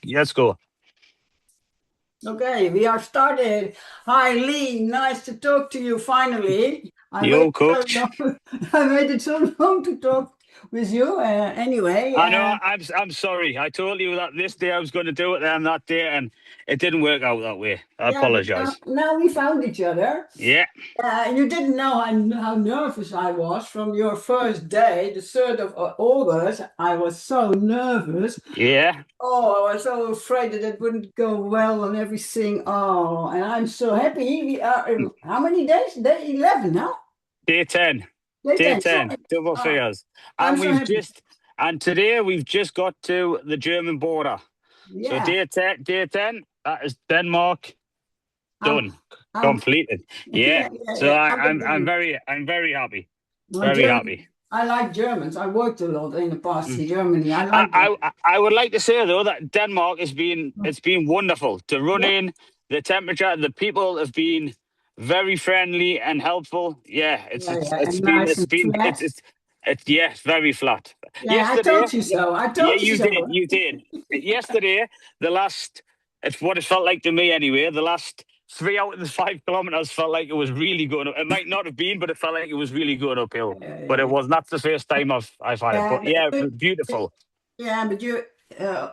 Let's go. Okay, we are started. Hi, Lee. Nice to talk to you finally. I Yo, waited so coach. long. I waited so long to talk with you. Anyway, I know. I'm sorry. I told you that this day I was going to do it, and that day, and it didn't work out that way. I yeah, but now, apologize. now we found each other. Yeah. You didn't know how nervous I was from your first day, the 3rd of August. I was so nervous. Yeah. Oh, I was so afraid that it wouldn't go well and everything. Oh, and I'm so happy. We are in how many days? Day 11 now? Day 10. Day Day 10. So, 10. Double oh, figures. I'm And so happy. and today we've just got to the German border. So Yeah. day 10, that is Denmark I'm, done, I'm, completed. Yeah. yeah, yeah, So yeah. I'm with you. I'm very happy. Well, Very happy. I like Germans. I worked a lot in the past Mm. in Germany. I like them. I would like to say though that Denmark it's been wonderful to run Yeah, in. The temperature, the people have been very friendly and helpful. Yeah, yeah, yeah. And nice and flat. it's yes, very flat. Yeah, I Yesterday, told you so. I yeah, told you so. you did. Yesterday, the last it's what it felt like to me anyway. The last 3 out of the 5 kilometers felt like it was really going up. It might not have been, but it felt like it was really going uphill. Yeah, But yeah, it was not the first time I've had it. yeah. But yeah, But beautiful. yeah, but uh,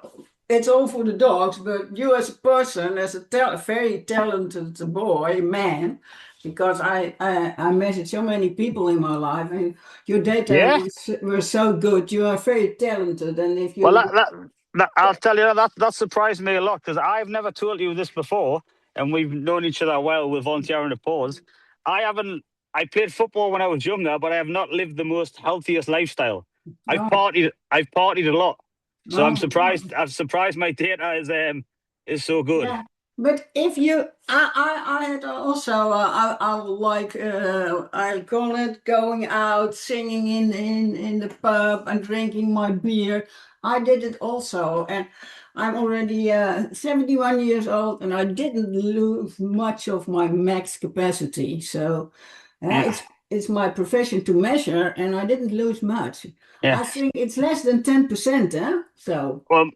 it's all for the dogs. But you, as a person, as a very talented boy, man, because I met so many people in my life, and your data Yeah. were so good. You are very talented, and if Well, you, I'll tell you that surprised me a lot because I've never told you this before, and we've known each other well with volunteering at Paws. I haven't. I played football when I was younger, but I have not lived the most healthiest lifestyle. oh, I've partied a lot, so I'm oh, surprised. I'm surprised my data is so good. yeah, but if you, I had also, I like, I call it going out, singing in the pub and drinking my beer. I did it also, and I'm already 71 years old, and I didn't lose much of my max capacity. So Yeah, it's my profession to measure, and I didn't lose much. yeah. I think it's less than 10%, huh? So. Well,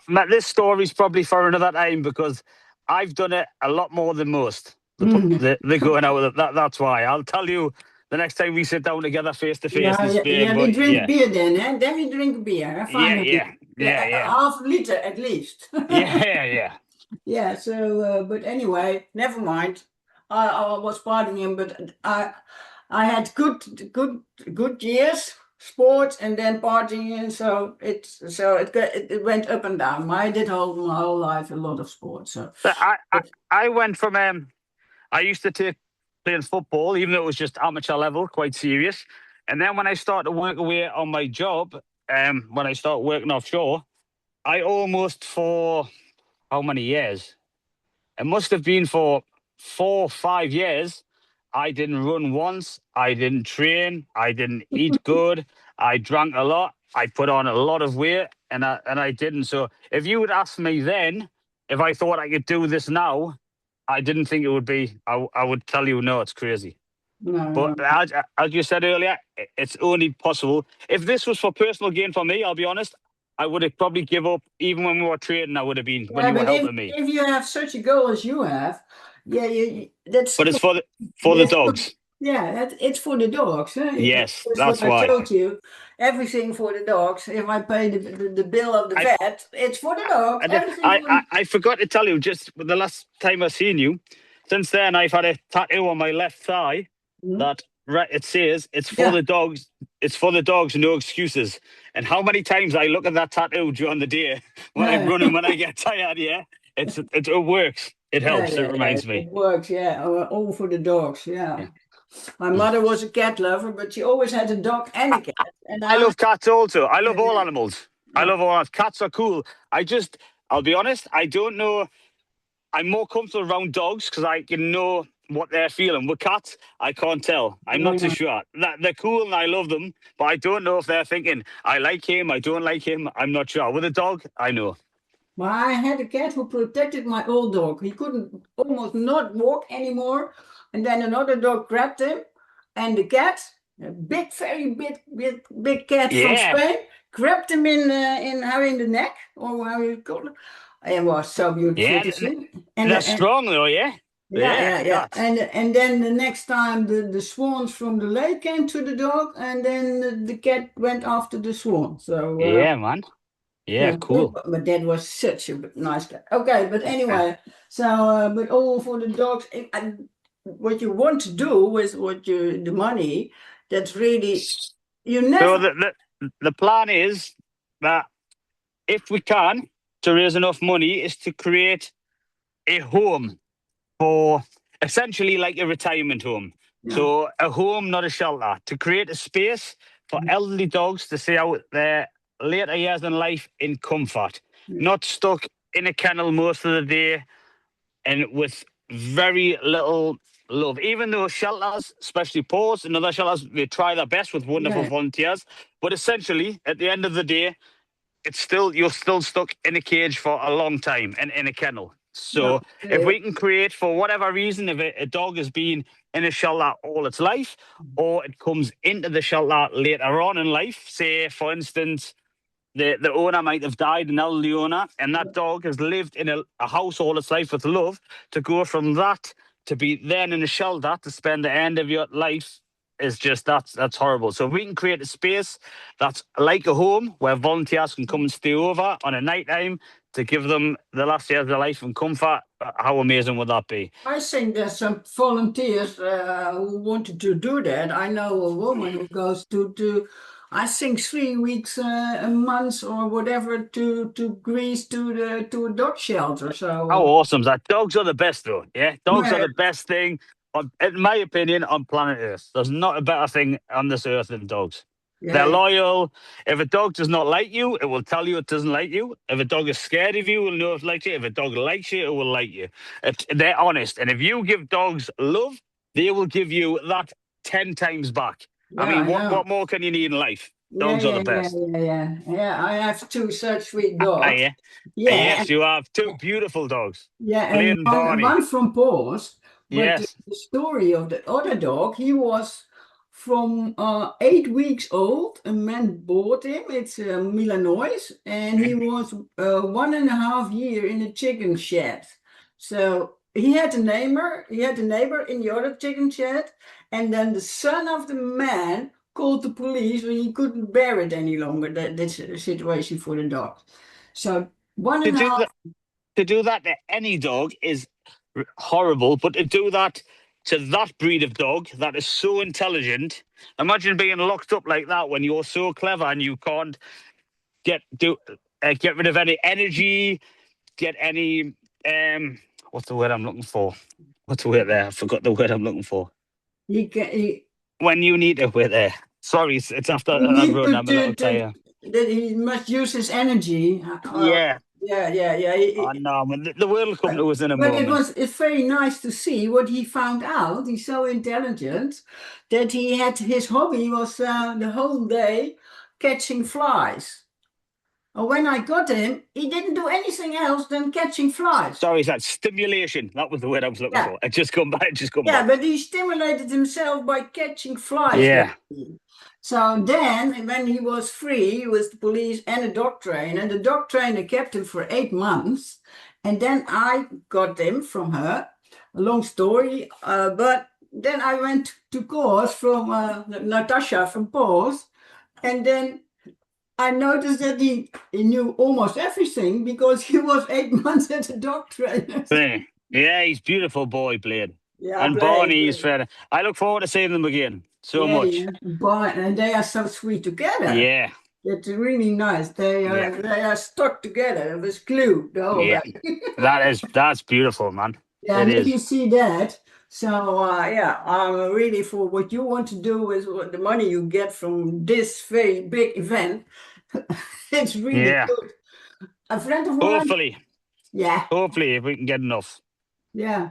Matt, this story's probably for another time because I've done it a lot more than most. The going out with it. That's why. I'll tell you the next time we sit down together face to face Yeah, this yeah, game. yeah, we But drink yeah, beer then, eh? Then we drink beer, yeah, finally. yeah, yeah, Yeah, a yeah, half liter at least. yeah, yeah. Yeah, so, but anyway, never mind. I was partying, but I had good years, sports, and then partying, and it went up and down. I did my whole life a lot of sports, so. But But, I went from I used to take playing football, even though it was just amateur level, quite serious. And then when I started to work away on my job, when I started working offshore, I almost for how many years? It must have been for 4 5 years. I didn't run once. I didn't train. I didn't eat good. I drank a lot. I put on a lot of weight, and I didn't. So if you would ask me then if I thought I could do this now, I didn't think it would be. I would tell you no, it's crazy. no, But no. as you said earlier, it's only possible if this was for personal gain for me. I'll be honest. I would have probably give up even when we were trading. I would have been when Yeah, you were but helping me. if you have such a goal as you have, yeah, that's But it's for the Yes, dogs. yeah, it's for the dogs. Huh? Yes, That's what that's I why. told you. Everything for the dogs. If I pay the bill of the I vet, it's for the dogs. Everything for the. I forgot to tell you just the last time I seen you. Since then, I've had a tattoo on my left thigh Mhm. that it says it's for Yeah, the dogs. It's for the dogs, no excuses. And how many times I look at that tattoo during the day when I'm yeah, running, when I get tired. Yeah, it works. It yeah, helps. It yeah, yeah. reminds It me. works. Yeah, all for the dogs. Yeah. Yeah. My mother was a cat lover, but she always had a dog and a cat. And I I, love cats also. I yeah, love all animals. I yeah, love all animals. Cats are cool. I'll be honest, I don't know. I'm more comfortable around dogs because I can know what they're feeling. With cats, I can't tell. I'm not too yeah. sure. That they're cool and I love them, but I don't know if they're thinking I like him, I don't like him. I'm not sure. With a dog, I know. Well, I had a cat who protected my old dog. He couldn't almost not walk anymore. And then another dog grabbed him. And the cat, a big, very big cat from Yeah, Spain, grabbed him in how in the neck, or how you call it. It was so beautiful Yeah, to see. And they're strong though, yeah? yeah, Yeah, yeah, yeah. God. And then the next time the swans from the lake came to the dog, and then the cat went after the swan. So Yeah, man. Yeah, yeah, cool. but that was such a nice cat. Okay, but Yeah. anyway, so but all for the dogs. What you want to do with the money, that's really you So never. the plan is that if we can, to raise enough money, is to create a home for essentially like a retirement home. Yeah, So a home, not a shelter, to create a space for elderly dogs to stay out their later years in life in comfort, yeah, not stuck in a kennel most of the day and with very little love. Even though shelters, especially Paws and other shelters, they try their best with wonderful yeah, volunteers, but essentially at the end of the day, it's still you're still stuck in a cage for a long time and in a kennel. yeah, So if yeah. we can create, for whatever reason, if a dog has been in a shelter all its life, or it comes into the shelter later on in life, say for instance, the owner might have died, an elderly owner, and that dog has lived in a house all its life with love, to go from that to be then in a shelter to spend the end of your life is just that's horrible. So if we can create a space that's like a home where volunteers can come and stay over on a night time to give them the last years of their life in comfort, how amazing would that be? I think there's some volunteers who wanted to do that. I know a woman who goes to I think 3 weeks a month or whatever to Greece to a dog shelter. How So awesome is that? Dogs are the best, though. Yeah, dogs are yeah, the best thing, in my opinion, on planet Earth. There's not a better thing on this earth than dogs. They're yeah, loyal. If a dog does not like you, it will tell you it doesn't like you. If a dog is scared of you, it will know it likes you. If a dog likes you, it will like you. They're honest. And if you give dogs love, they will give you that 10 times back. I yeah, mean, I what know. more can you need in life? Yeah, Dogs are yeah, the yeah, best. yeah, yeah, yeah. I have two such sweet Ah, dogs. yeah. Yeah, Yes, you have two beautiful dogs. yeah, and Blaine and one Barney. from Paws, but Yes. the story of the other dog, he was from 8 weeks old. A man bought him. It's Milanois, and he was 1.5 year in a chicken shed. So he had a neighbor. He had a neighbor in the other chicken shed, and then the son of the man called the police when he couldn't bear it any longer. That's the situation for the dog. So one To and a do half. that to do that to any dog is horrible, but to do that to that breed of dog that is so intelligent, imagine being locked up like that when you're so clever and you can't get rid of any energy, get any what's the word I'm looking for? What's the word there? I forgot the word I'm looking for. He When you need it, we're there. Sorry, it's after he I've need run. I'm a little to tired. that he must use his energy. Yeah, Yeah, yeah, yeah. I know. Man, the word will come to us in a But moment. it's very nice to see what he found out. He's so intelligent that he had his hobby was the whole day catching flies. When I got him, he didn't do anything else than catching flies. Sorry, that stimulation. That was the word I was looking Yeah, for. It just come back. It just come yeah, back. but he stimulated himself by catching flies Yeah. daily. So then, when he was free, he was the police and a dog trainer. And the dog trainer kept him for 8 months. And then I got him from her. A long story. But then I went to course from Natasha from Paws. And then I noticed that he knew almost everything because he was 8 months at a dog trainer. Yeah, yeah, he's beautiful boy, Blade. Yeah, And Blake. Barney is fair. I look forward to seeing them again so Yeah, much. yeah. But and they are so sweet together. Yeah, It's really nice. They yeah, are they are stuck together with glue the whole yeah. day. That's beautiful, man. Yeah, It and if is. you see that, so yeah, I'm really for what you want to do with what the money you get from this very big event. It's really Yeah. good. A friend of mine, Hopefully, yeah, hopefully, if we can get enough. yeah.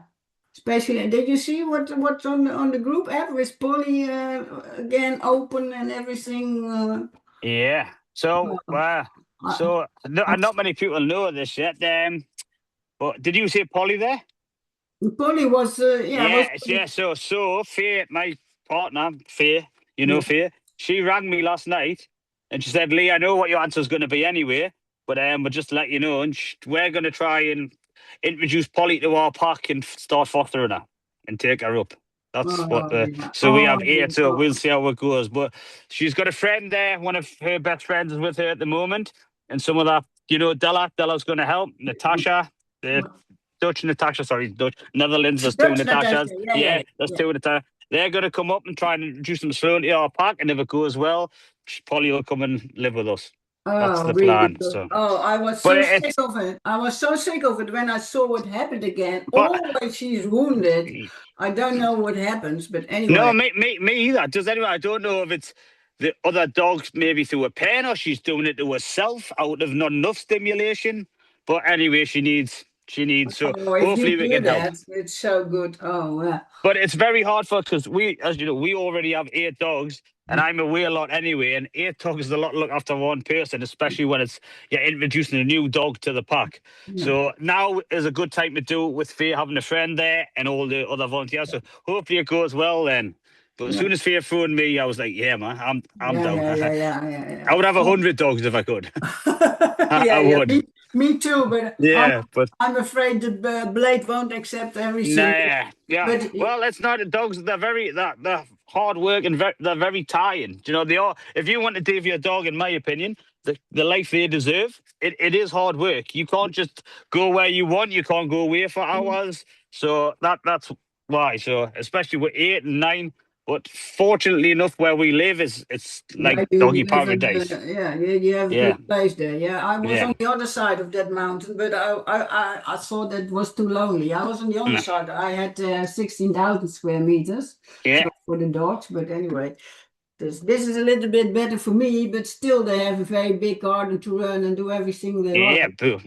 Especially, did you see what's on the group app with Polly again open and everything? Yeah. So, Well, I, not many people know this yet. But did you see Polly there? Polly was yeah was Yes, yeah. So Faye, my partner, Faye, yeah Faye, she rang me last night. And she said, Lee, I know what your answer is going to be anyway, but we'll just let you know. And we're going to try and introduce Polly to our pack and start fostering her and take her up. That's what Oh, the. yeah. So we Oh, have eight, so oh. we'll see how it goes. But she's got a friend there. One of her best friends is with her at the moment. And some of that, Della's going to help. Natasha, the Dutch Natasha, sorry, Dutch Netherlands. There's two Dutch Natasha. Natashas. Yeah, yeah, Yeah, there's yeah. two Natasha. They're going to come up and try and introduce them slowly to our pack. And if it goes well, Polly will come and live with us. That's Oh, the really plan. good. So, Oh, I was but so sick it's of it. I was so sick of it when I saw what happened again. but Always she's wounded. I don't know what happens, but no, anyway. me either. Does anyone? I don't know if it's the other dogs maybe through a pen or she's doing it to herself out of not enough stimulation. But anyway, she needs. So Oh, if you hopefully we do can help. that, it's so good. Oh, yeah. But it's very hard for because we, as you know, we already have eight dogs, and I'm away a lot anyway. And eight dogs is a lot to look after one person, especially when you're introducing a new dog to the pack. Yeah. So now is a good time to do it with Faye having a friend there and all the other volunteers. So hopefully it goes well then. But as Yeah. soon as Faye phoned me, I was like, "Yeah, man, I'm Yeah, down. yeah, yeah, yeah, yeah, I yeah. would have Oh. 100 dogs if I could. I Yeah, yeah. would. Me too, but Yeah, but I'm afraid the blade won't accept every single. nah, yeah. But Well, it's not the dogs. They're hard work and they're very tiring. You know, they are. If you want to give your dog, in my opinion, the life they deserve, it is hard work. You can't just go where you want. You can't go away for hours. So that's why. So especially with 8 and 9. But fortunately enough, where we live it's yeah, like you doggy live in paradise. yeah, you have a Yeah, good place there. Yeah, I was yeah, on the other side of that mountain, but I thought that was too lonely. I was on the other no, side. I had 16,000 square meters, yeah. so for the dogs. But anyway, this is a little bit better for me, but still they have a very big garden to run and do everything they Yeah, like. boo.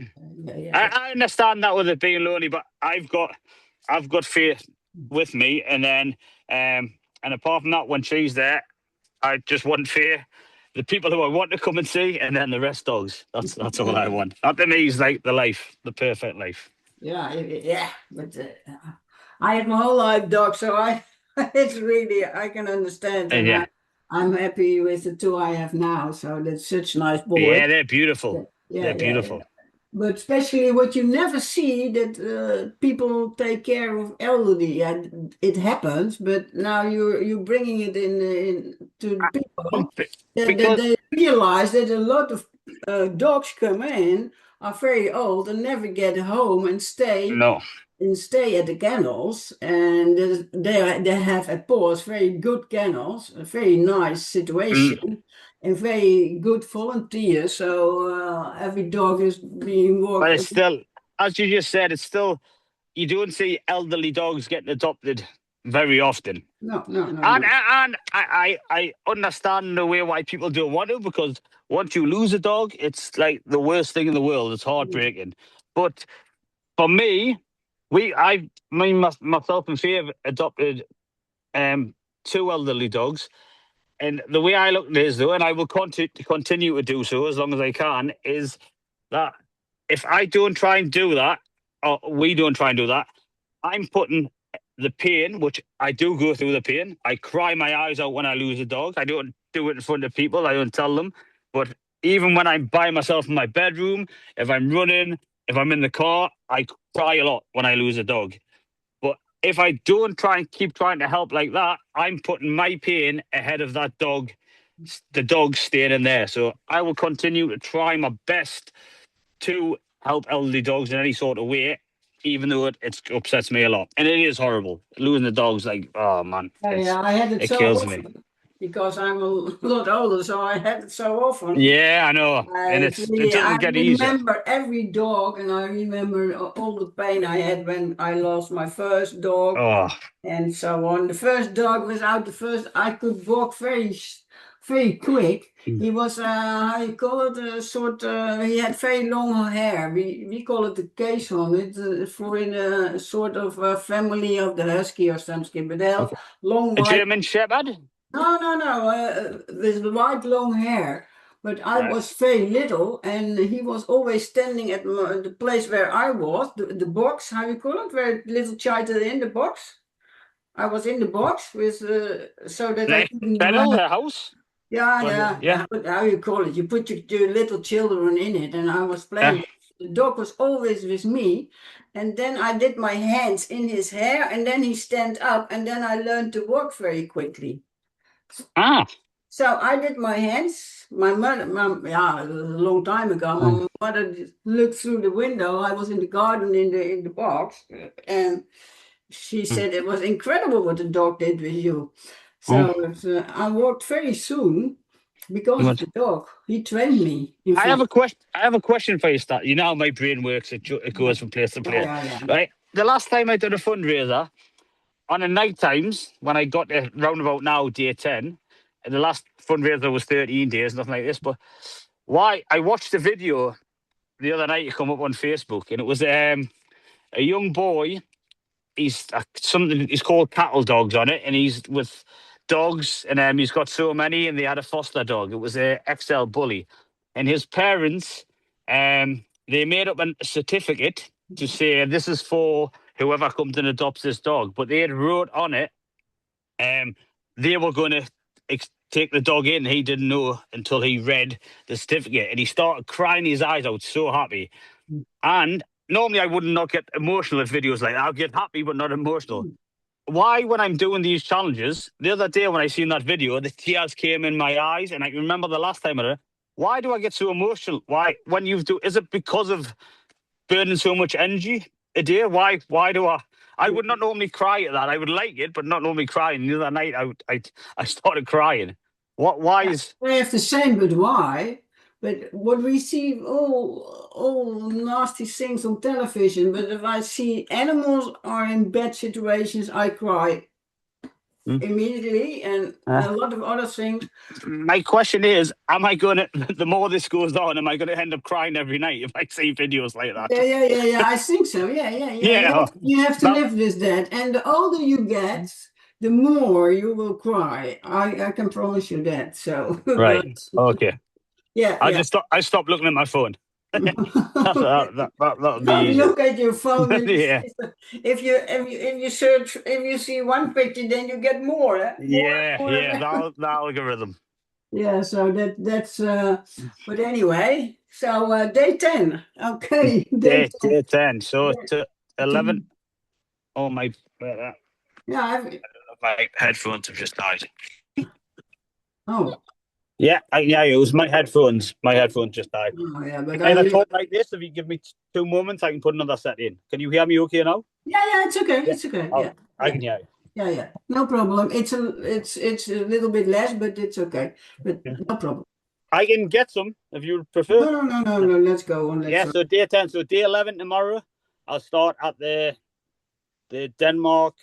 Yeah, yeah, yeah. I understand that with it being lonely, but I've got faith with me, and then and apart from that, when she's there, I just want fear. The people who I want to come and see, and then the rest dogs. That's all I want. That to me is like the life, the perfect life. Yeah, yeah, but I have my whole life dog, so I it's really I can understand, And and yeah, I'm happy with the two I have now. So that's such nice boys. yeah, they're beautiful. Yeah, yeah, They're yeah, yeah. beautiful. But especially what you never see that people take care of elderly, and it happens. But now you're bringing it in to the Um, people be- that Because they realize that a lot of dogs come in are very old and never get home no, and stay at the kennels, and they have at Paws very good kennels, a very nice mm, situation, and very good volunteers. So every dog is being but walked. it's still, as you just said, it's still you don't see elderly dogs getting adopted very often. No, no, no, And no. and I understand in a way why people don't want to because once you lose a dog, it's like the worst thing in the world. It's heartbreaking. But for me, myself and Faye have adopted um two elderly dogs, and the way I look at it is though, and I will continue to do so as long as I can, is that if I don't try and do that, or we don't try and do that, I'm putting the pain, which I do go through the pain. I cry my eyes out when I lose a dog. I don't do it in front of people. I don't tell them. But even when I'm by myself in my bedroom, if I'm running, if I'm in the car, I cry a lot when I lose a dog. But if I don't try and keep trying to help like that, I'm putting my pain ahead of that dog, the dog staying in there. So I will continue to try my best to help elderly dogs in any sort of way, even though it upsets me a lot. And it is horrible. Losing the dogs, like, oh man, Yeah, yeah, I had it it so kills me. often because I'm a lot older, so I had it so often. Yeah, I know. And It's it really, I doesn't get easier. remember every dog, and I remember all the pain I had when I lost my first dog Oh, and so on. The first dog was out. The first I could walk very quick. mm, He was how you call it, a sort. He had very long hair. We call it the caisson. It's for in a sort of family of the husky or something. But they have okay. long A white. German Shepherd? No, no, no. With white long hair. But I Right. was very little, and he was always standing at the place where I was, the box, how you call it, where little child is in the box. I was in the box with so that I Like couldn't kennel, run. a house? Yeah, Was it? yeah. Yeah. How you call it? You put your little children in it, and I was playing. The dog was always with me, and then I did my hands in his hair, and then he stand up, and then I learned to walk very quickly. Ah. So I did my hands. My mother, yeah, it was a long time ago. Mm. My mother just looked through the window. I was in the garden in the box, and she Mm. said it was incredible what the dog did with you. Oh. So I walked very soon because of Good. the dog. He trained me, in I have fact. a question. I have a question for you, Stat. You know how my brain works. It Yeah, goes from place to yeah, place. yeah, yeah. Right. The last time I did a fundraiser on the night times when I got to roundabout now day 10, and the last fundraiser was 13 days, nothing like this. But why I watched a video the other night. It come up on Facebook, and it was a young boy. He's something. He's called Cattle Dogs on it, and he's with dogs, and he's got so many, and they had a foster dog. It was a XL bully, and his parents, they made up a certificate to say this is for whoever comes and adopts this dog, but they had wrote on it, um, they were going to take the dog in. He didn't know until he read the certificate, and he started crying his eyes out, so happy. And normally I would not get emotional at videos like that. I'll get happy, but not emotional. Why, when I'm doing these challenges, the other day when I seen that video, the tears came in my eyes, and I can remember the last time I did it. Why do I get so emotional? Why, when you do, is it because of burning so much energy a day? Why do I? I would not normally cry at that. I would like it, but not normally cry. And the other night, I started crying. What? Why Yeah, is? I have the same, but why? But what we see all nasty things on television. But if I see animals are in bad situations, I cry Hmm? immediately, and a lot of other things. My question is, am I going to, the more this goes on, am I going to end up crying every night if I see videos like that? Yeah, yeah, yeah, yeah. I think so. Yeah, yeah, yeah. Yeah. You have to That, live with that, and the older you get, the more you will cry. I can promise you that. So, but right. Okay. yeah, yeah. I stopped looking at my phone. That'll be Don't easy. look at your phone when you Yeah. see if you search if you see one picture, then you get more, eh? Yeah. More. Yeah. The algorithm. Yeah, so that's but anyway, so day 10. Okay, day Day 10. So 10. to 11. Oh, my. Yeah, My headphones have just died. oh, Yeah, yeah, it was my headphones. My headphones just died. oh yeah, but Can I talk like this? If you give me 2 moments, I can put another set in. Can you hear me okay now? yeah, yeah, it's okay. Yeah. It's okay. Oh, Yeah. I Yeah. can hear you. Yeah, yeah. No problem. It's a little bit less, but it's okay. But Yeah. no problem. I can get some if you prefer. No, no, no, no, no. Let's go on. Let's Yeah, so day 10. So day 11 tomorrow, I'll start at the Denmark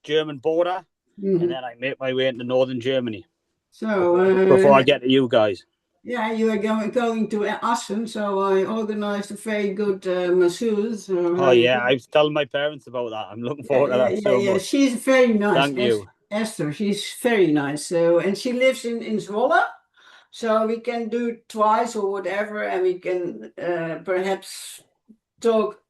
German border, and Mhm. then I make my way into northern Germany So before I get to you guys. yeah, you are going to Assen, so I organized a very good masseuse. Oh yeah, I was telling my parents about that. I'm looking Yeah, forward to yeah, that yeah, so yeah. much. She's very nice, Thank you. Esther. She's very nice. So, and she lives in Zwolle, so we can do twice or whatever, and we can perhaps talk.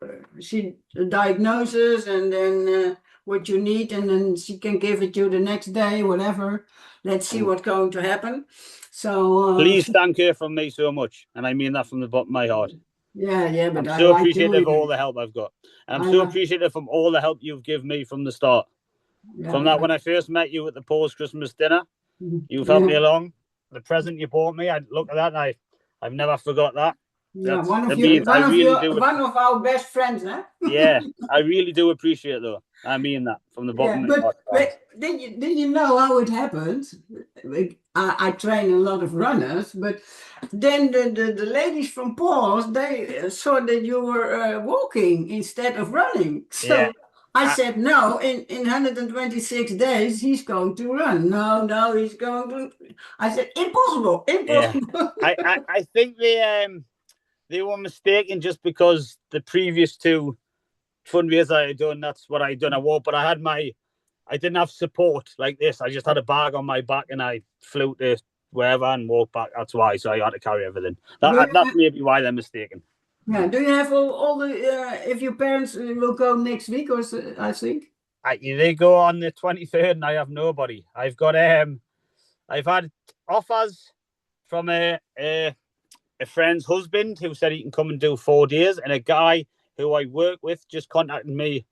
She diagnoses, and then what you need, and then she can give it you the next day, whatever. Let's see what's going to happen. So, Please thank her from me so much, and I mean that from the bottom of my heart. yeah, yeah. But I'm I so like appreciative of doing all it. the help I've got, and I'm I so like, appreciative from all the help you've given me from the start. yeah, From that, when I first met you at the Paws Christmas dinner, you've helped yeah. me along. The present you bought me, I look at that, and I've never forgot that. Yeah, That's it means I really do. one of our best friends, huh? Yeah, I really do appreciate it, though. I mean that from the bottom Yeah, of my heart, guys. but did you know how it happened? I train a lot of runners, but then the ladies from Paws, they saw that you were walking instead of running. Yeah, So I I, said, no, in 126 days he's going to run. No, no, he's going to. I said, impossible, yeah. impossible. I think they were mistaken just because the previous two fundraisers I had done, that's what I done. But I didn't have support like this. I just had a bag on my back and I flew to wherever and walked back. That's why. So I had to carry everything. Do That's you, maybe why they're mistaken. yeah, do you have all the, if your parents will go next week, or I think? They go on the 23rd and I have nobody. I've got I've had offers from a friend's husband who said he can come and do 4 days, and a guy who I work with just contacted me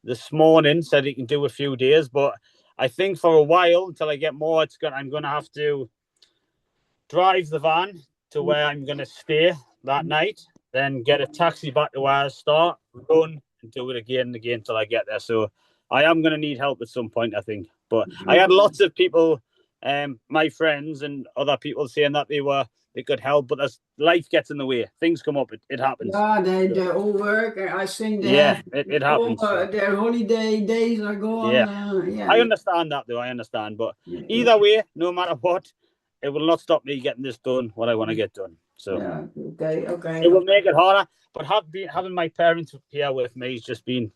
this morning, said he can do a few days. But I think for a while, until I get more, I'm going to have to drive the van to where I'm going to stay that night, then get a taxi back to where I start, run, and do it again and again until I get there. So I am going to need help at some point, I think. But I had lots of people, my friends and other people, saying that they could help, but as life gets in the way, things come up. It happens. Yeah, they all work. I think they Yeah, have it all happens. So. their holiday days are gone. Yeah, Yeah, I understand that though. I understand, but yeah, either way, no matter what, it will not stop me getting this done. What I want to get done. So yeah. Okay, it okay. will make it harder. But having my parents here with me has just been,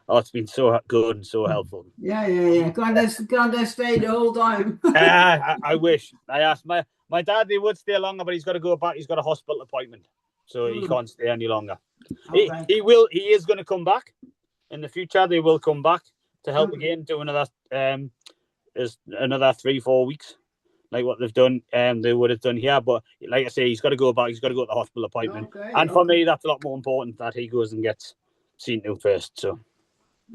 oh, it's been so good and so helpful. Yeah, yeah, yeah. Can't they stay the whole time? I wish. I asked my dad. They would stay longer, but he's got to go back. He's got a hospital appointment, so he can't stay any longer. Okay. He will. He is going to come back in the future. They will come back to help again. Do another is another 3-4 weeks, like what they've done. They would have done here, but like I say, he's got to go back. He's got to go to the hospital appointment. Okay, And for me, that's a lot more important that he goes and gets seen to first. So.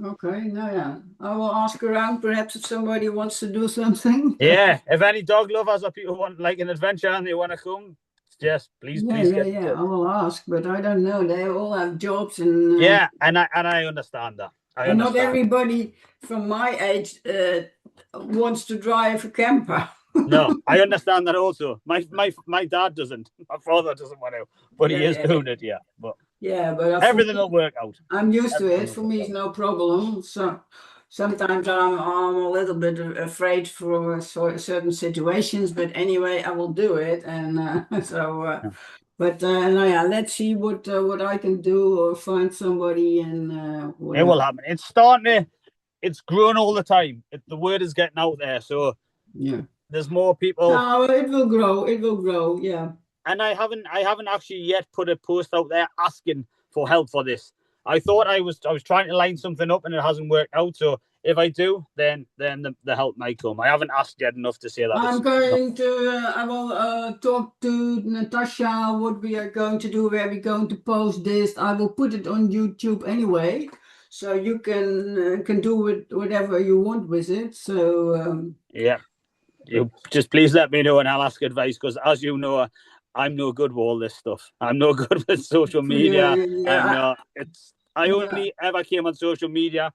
Okay, no, yeah. I will ask around perhaps if somebody wants to do something. Yeah, if any dog lovers or people want like an adventure and they want to come, yes, please Yeah, get in yeah. touch. I will ask, but I don't know. They all have jobs and Yeah, and I understand that. and not everybody from my age wants to drive a camper. No, I understand that also. My dad doesn't. My father doesn't want to, but he is doing it. Yeah, but Yeah, but everything will work out. I'm used to Everything it. will For work me, out. it's no problem. So sometimes I'm a little bit afraid for certain situations, but anyway, I will do it. And Yeah. but no, yeah, let's see what I can do or find somebody and It whatever. will happen. It's starting to. It's growing all the time. The word is getting out there, so Yeah. there's more people. No, it will grow. It will grow. Yeah. And I haven't actually yet put a post out there asking for help for this. I thought I was trying to line something up and it hasn't worked out. So if I do, then the help might come. I haven't asked yet enough to say that I'm it's going to, I will talk to Natasha what we are going to do, where we're going to post this. I will put it on YouTube anyway, so you can do it whatever you want with it. So yeah. You just please let me know and I'll ask advice because as you know, I'm no good with all this stuff. I'm no good with social media. I'm yeah, not. I only ever came on social media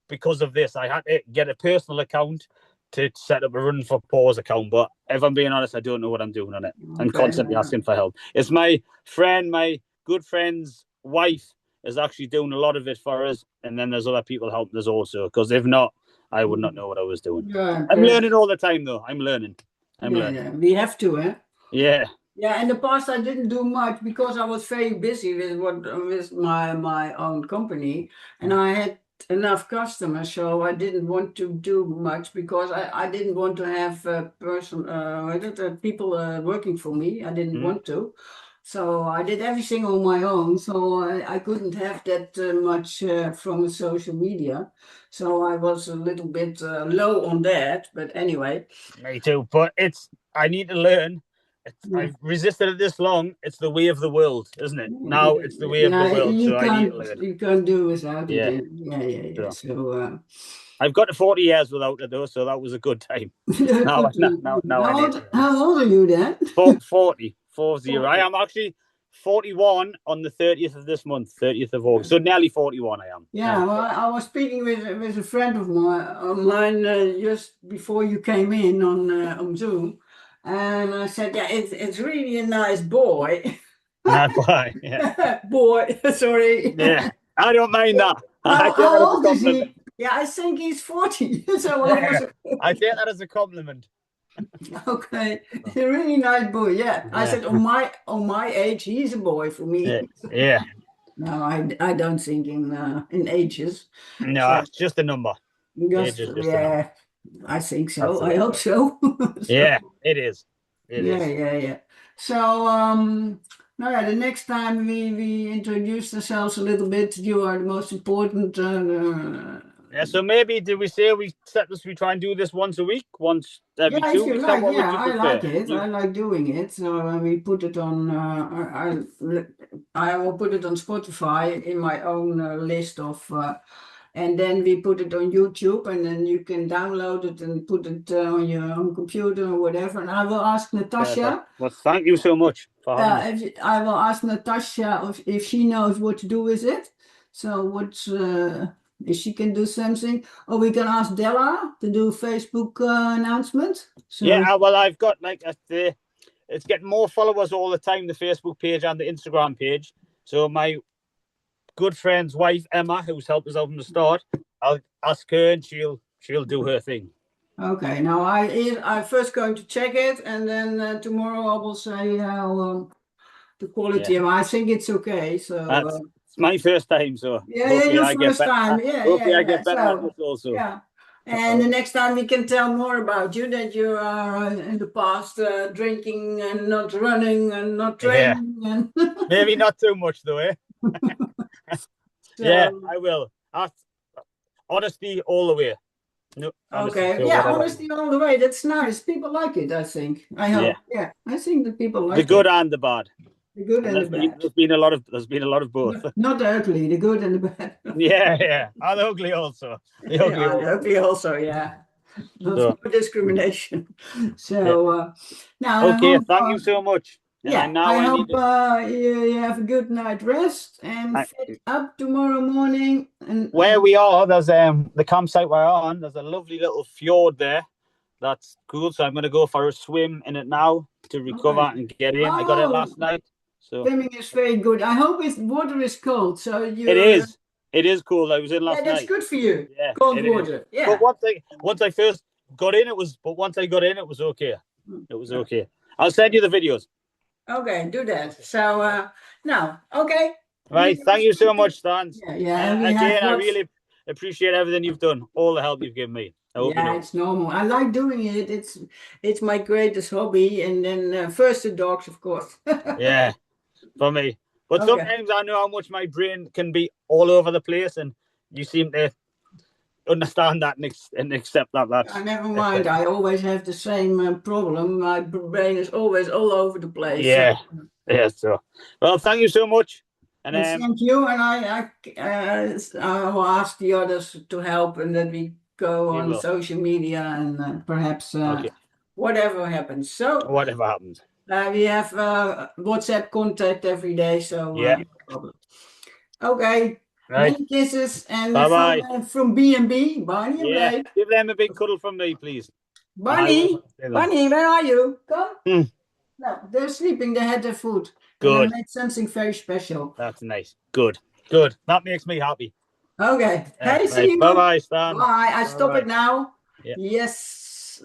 because of this. I had to get a personal account to set up a Run for Paws account. But if I'm being honest, I don't know what I'm doing on it. I'm constantly asking for help. It's my good friend's wife is actually doing a lot of it for us. And then there's other people helping us also. Because if not, I would not know what I was doing. yeah, I'm learning all the time, though. I'm learning. yeah, we have to, eh? Yeah. Yeah, in the past I didn't do much because I was very busy with my own company, and I had enough customers, so I didn't want to do much because I didn't want to have people working for me. I didn't want to, so I did everything on my own. So I couldn't have that much from social media. So I was a little bit low on that. But anyway, Me too. But I need to learn. I've resisted it this long. It's the way of the world, isn't it? Now it's the way of the world. So I need to learn. You can't do without Yeah. it. Yeah. So I've got to 40 years without it though, so that was a good time. Now I need to. how old are you then? 40. I am actually 41 on the 30th of this month, 30th of August. So nearly 41 I am. Yeah, well, I was speaking with a friend of mine just before you came in on Zoom, and I said, yeah, it's really a nice boy. Not quite. Yeah. Boy, sorry. Yeah. I don't mind that. I take How that as a old is he? compliment. Yeah, I think he's 40. So I take that as a compliment. okay, a really nice boy. Yeah, I said on my age, he's a boy for me. Yeah. No, I don't think in ages. No, So, it's just a number. just, Age is just a number. yeah, I think so. Absolutely. I hope so. Yeah, it is. It is. Yeah. So no, yeah, the next time we introduce ourselves a little bit, you are the most important Yeah, so maybe did we say we set this? We try and do this once a week, once every Yeah, if 2 you weeks. Or like, what would yeah, you I prefer? like it. I like doing it. So we put it on. I will put it on Spotify in my own list of, and then we put it on YouTube, and then you can download it and put it on your own computer or whatever. And I will ask Perfect. Natasha. Well, thank you so much for having me. I will ask Natasha if she knows what to do with it. So what if she can do something, or we can ask Della to do Facebook announcement. So Yeah, well, I've got it's getting more followers all the time, the Facebook page and the Instagram page. So my good friend's wife Emma, who's helped us out from the start, I'll ask her and she'll do her thing. okay, now I first going to check it, and then tomorrow I will say how the quality. Yeah. I think it's okay. So It's my first time, so yeah, hopefully your I get first better. time. Yeah, Hopefully I yeah. get better at So this also. yeah. And the next time we can tell more about you, that you are in the past drinking and not running and not Yeah. training. And Maybe not too much though, eh? Yeah, so, I will. Honesty all the way. No, honesty. okay. So Yeah, whatever. honesty all the way. That's nice. People like it, I think. I Yeah. hope. Yeah, I think that people The like good it. and the bad. The good and the bad. There's been a lot of both. Not the ugly, the good and the bad. Yeah. And the ugly also. The ugly Yeah, also. the ugly also, yeah. There's So no discrimination. yeah. So now I Okay, hope thank you so much. And yeah, now I I hope need to you have a good night rest and fit up tomorrow morning. And where we are, there's the campsite we're on, there's a lovely little fjord there. That's cool. So I'm gonna go for a swim in it now to recover okay. and get in. I got it Oh, last night. So swimming is very good. I hope it's water is cold, so it you're is. It is cool. I was in yeah, last that's night. good for you. Yeah, Cold it is. water. But Yeah. once I first got in, it was okay. It was okay. I'll send you the videos. Okay, do that. So now, okay. Right. Thank you so much, Stan. Yeah, and we have Again, I lots. really appreciate everything you've done, all the help you've given me. I hope you Yeah, know. it's normal. I like doing it. It's my greatest hobby, and then first the dogs, of course. Yeah, for me. But Okay. sometimes I know how much my brain can be all over the place, and you seem to understand that and accept that. Never mind. I always have the same problem. My brain is always all over the place. Yeah, yeah. So, well, thank you so much, and And thank you. And I will ask the others to help, and that we go we on will. social media and perhaps Okay. whatever happens. So Whatever happens. we have WhatsApp contact every day. So Yeah. no problem. Okay. Right. Many kisses and Bye bye. from B&B, Barney and Yeah. Blake. Give them a big cuddle from me, please. Barney, Barney, where are you? Come. Hmm. No, they're sleeping. They had their food. Good. And I made something very special. That's nice. Good. Good. That makes me happy. Okay. Hey, see Right. you. Bye bye, Stan. Bye. I stop Bye-bye. it now. Yeah. Yes.